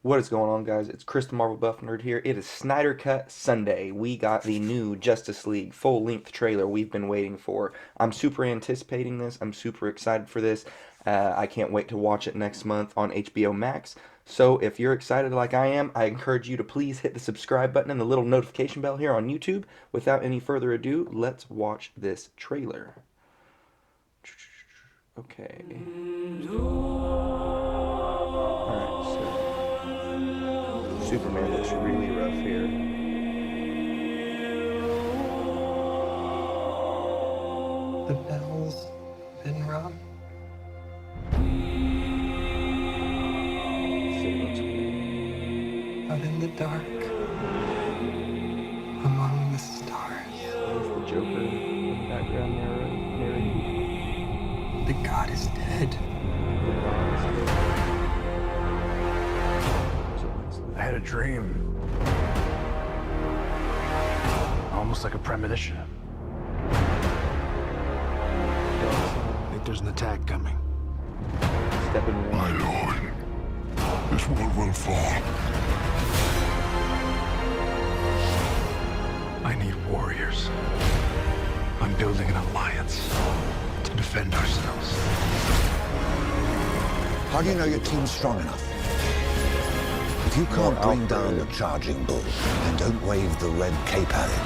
What is going on, guys? It's Chris the Marvel Buff Nerd here. It is Snyder Cut Sunday. We got the new Justice League full-length trailer we've been waiting for. I'm super anticipating this. I'm super excited for this. I can't wait to watch it next month on HBO Max. So if you're excited like I am, I encourage you to please hit the subscribe button and the little notification bell here on YouTube. Without any further ado, let's watch this trailer. Okay. Alright, so Superman looks really rough here. The bell's been rung. City looks weird. Out in the dark, among the stars, There's the Joker in the background narrating. the god is dead. The gods. I had a dream. Almost like a premonition. I think there's an attack coming. Steppenwolf. My lord, this world will fall. I need warriors. I'm building an alliance to defend ourselves. How do you know your team's strong enough? If you can't bring down the charging bull, then don't wave the red cape at it.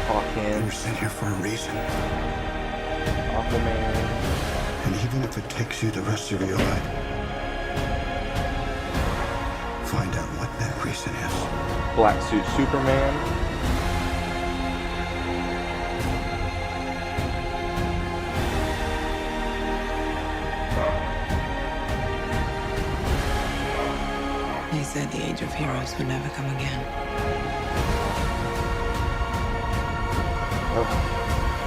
Hawkman. You're sent here for a reason. Aquaman. And even if it takes you the rest of your life, find out what that reason is. Black Suit Superman. He said the age of heroes would never come again. Oh,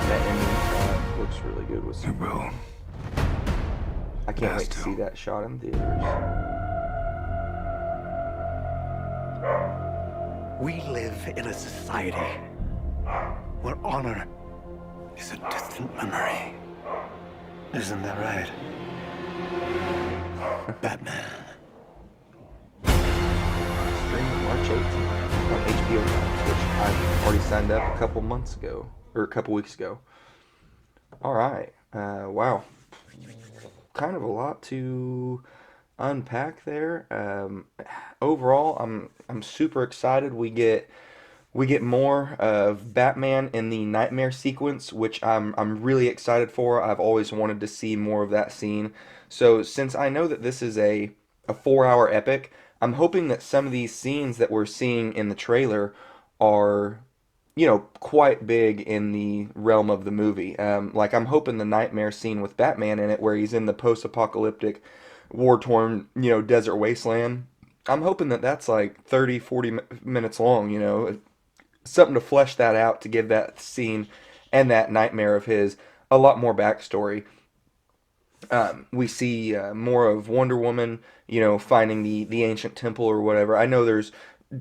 that ending looks really good with It Superman. will. I can't Has wait to to. see that shot in theaters. We live in a society where honor is a distant memory. Isn't that right? Batman. Streaming March 18th on HBO Max, which I already signed up a couple months ago, or a couple weeks ago. Alright, wow. Kind of a lot to unpack there. Overall, I'm super excited. We get more of Batman in the nightmare sequence, which I'm really excited for. I've always wanted to see more of that scene. So since I know that this is a 4-hour epic, I'm hoping that some of these scenes that we're seeing in the trailer are, quite big in the realm of the movie. Like I'm hoping the nightmare scene with Batman in it, where he's in the post-apocalyptic, war-torn, desert wasteland. I'm hoping that that's like 30, 40 minutes long, something to flesh that out to give that scene and that nightmare of his a lot more backstory. We see more of Wonder Woman, finding the ancient temple or whatever. I know there's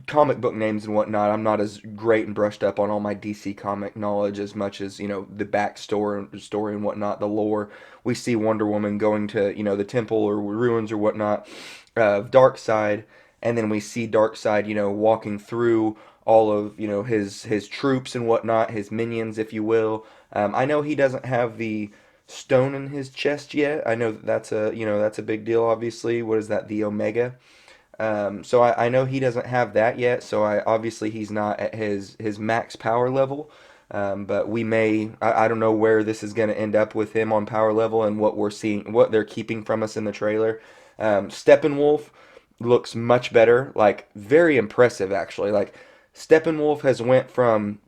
comic book names and whatnot. I'm not as great and brushed up on all my DC comic knowledge as much as, the backstory story and whatnot, the lore. We see Wonder Woman going to, the temple or ruins or whatnot of Darkseid, and then we see Darkseid, walking through all of, his troops and whatnot, his minions, if you will. I know he doesn't have the stone in his chest yet. I know that's a big deal, obviously. What is that, the Omega? So I know he doesn't have that yet, so obviously he's not at his max power level. But we may, I don't know where this is going to end up with him on power level and what we're seeing, what they're keeping from us in the trailer. Steppenwolf looks much better, like very impressive actually. Like Steppenwolf has went from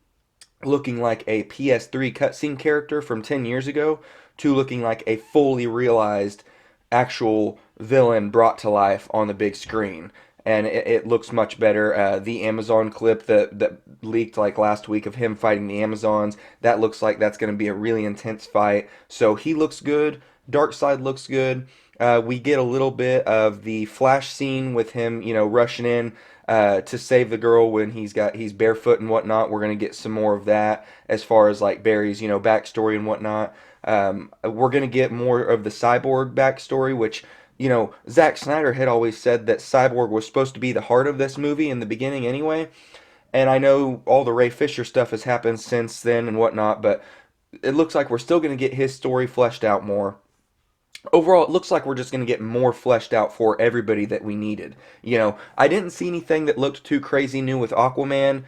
looking like a PS3 cutscene character from 10 years ago to looking like a fully realized actual villain brought to life on the big screen. And it looks much better. The Amazon clip that leaked like last week of him fighting the Amazons, that looks like that's going to be a really intense fight. So he looks good. Darkseid looks good. We get a little bit of the Flash scene with him, rushing in to save the girl when he's barefoot and whatnot. We're gonna get some more of that as far as like Barry's, backstory and whatnot. We're going to get more of the Cyborg backstory, which, Zack Snyder had always said that Cyborg was supposed to be the heart of this movie in the beginning anyway. And I know all the Ray Fisher stuff has happened since then and whatnot, but it looks like we're still going to get his story fleshed out more. Overall, it looks like we're just going to get more fleshed out for everybody that we needed. I didn't see anything that looked too crazy new with Aquaman.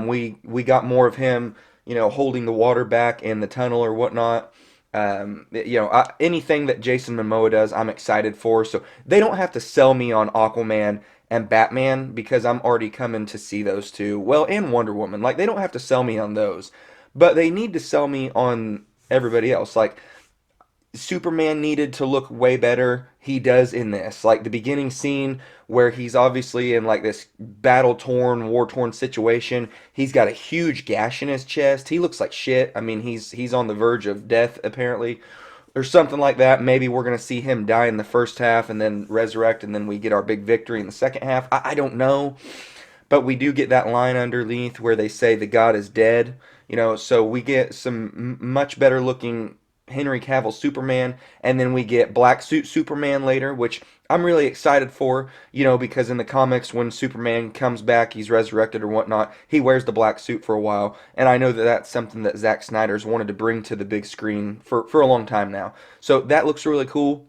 We got more of him, holding the water back in the tunnel or whatnot. Anything that Jason Momoa does, I'm excited for. So they don't have to sell me on Aquaman and Batman because I'm already coming to see those two. Well, and Wonder Woman. Like, they don't have to sell me on those. But they need to sell me on everybody else. Like, Superman needed to look way better. He does in this. Like the beginning scene where he's obviously in like this battle-torn, war-torn situation. He's got a huge gash in his chest. He looks like shit. I mean, he's on the verge of death apparently, or something like that. Maybe we're gonna see him die in the first half and then resurrect, and then we get our big victory in the second half. I don't know, but we do get that line underneath where they say the god is dead. So we get some much better looking Henry Cavill Superman, and then we get Black Suit Superman later, which I'm really excited for, because in the comics, when Superman comes back, he's resurrected or whatnot, he wears the black suit for a while, and I know that that's something that Zack Snyder's wanted to bring to the big screen for a long time now. So that looks really cool.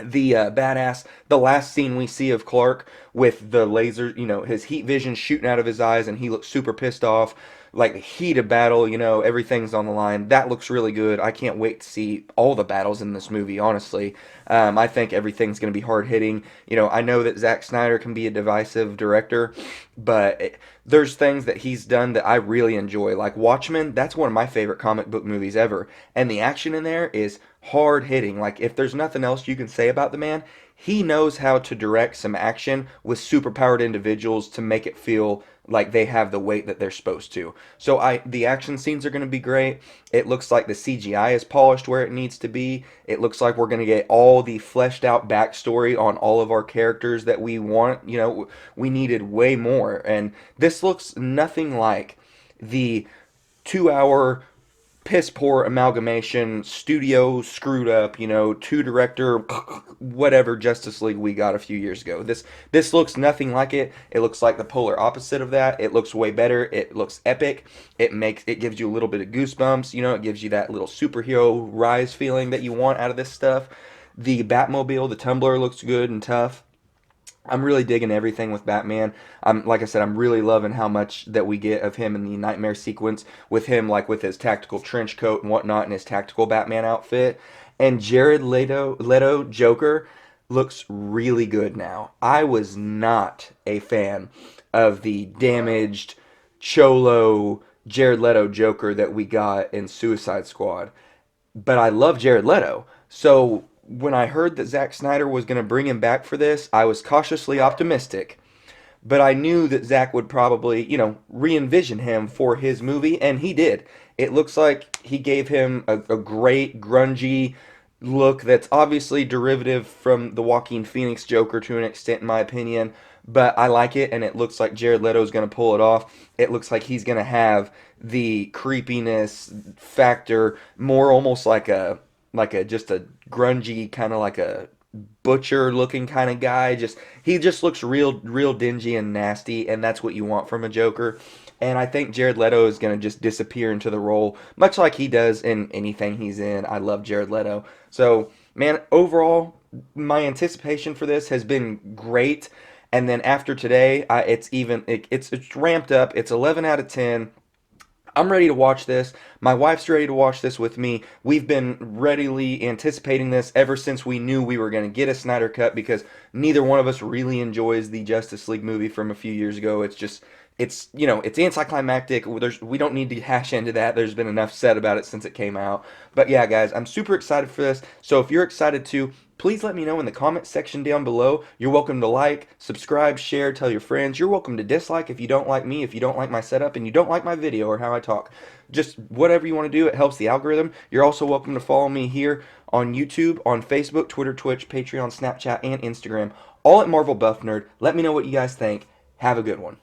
The last scene we see of Clark with the laser, his heat vision shooting out of his eyes, and he looks super pissed off, like the heat of battle, everything's on the line. That looks really good. I can't wait to see all the battles in this movie, honestly. I think everything's going to be hard hitting. I know that Zack Snyder can be a divisive director, but there's things that he's done that I really enjoy. Like Watchmen, that's one of my favorite comic book movies ever. And the action in there is hard hitting. Like, if there's nothing else you can say about the man, he knows how to direct some action with superpowered individuals to make it feel like they have the weight that they're supposed to. So the action scenes are going to be great. It looks like the CGI is polished where it needs to be. It looks like we're going to get all the fleshed out backstory on all of our characters that we want. We needed way more. And this looks nothing like the 2-hour piss poor amalgamation, studio screwed up, two director, whatever Justice League we got a few years ago. This looks nothing like it. It looks like the polar opposite of that. It looks way better. It looks epic. It gives you a little bit of goosebumps. It gives you that little superhero rise feeling that you want out of this stuff. The Batmobile, the Tumbler looks good and tough. I'm really digging everything with Batman. Like I said, I'm really loving how much that we get of him in the nightmare sequence with him, like with his tactical trench coat and whatnot, and his tactical Batman outfit. And Jared Leto Joker looks really good now. I was not a fan of the damaged Cholo Jared Leto Joker that we got in Suicide Squad, but I love Jared Leto. So when I heard that Zack Snyder was going to bring him back for this, I was cautiously optimistic. But I knew that Zack would probably, re-envision him for his movie, and he did. It looks like he gave him a great, grungy look that's obviously derivative from the Joaquin Phoenix Joker to an extent, in my opinion. But I like it, and it looks like Jared Leto's going to pull it off. It looks like he's going to have the creepiness factor, more almost like just a grungy, kind of like a butcher looking kind of guy. He just looks real dingy and nasty, and that's what you want from a Joker. And I think Jared Leto is going to just disappear into the role, much like he does in anything he's in. I love Jared Leto. So, man, overall, my anticipation for this has been great. And then after today, it's ramped up. It's 11 out of 10. I'm ready to watch this. My wife's ready to watch this with me. We've been readily anticipating this ever since we knew we were going to get a Snyder Cut, because neither one of us really enjoys the Justice League movie from a few years ago. It's anticlimactic. We don't need to hash into that. There's been enough said about it since it came out. But yeah, guys, I'm super excited for this. So if you're excited too, please let me know in the comment section down below. You're welcome to like, subscribe, share, tell your friends. You're welcome to dislike if you don't like me, if you don't like my setup, and you don't like my video or how I talk. Just whatever you want to do, it helps the algorithm. You're also welcome to follow me here on YouTube, on Facebook, Twitter, Twitch, Patreon, Snapchat, and Instagram. All at Marvel Buff Nerd. Let me know what you guys think. Have a good one.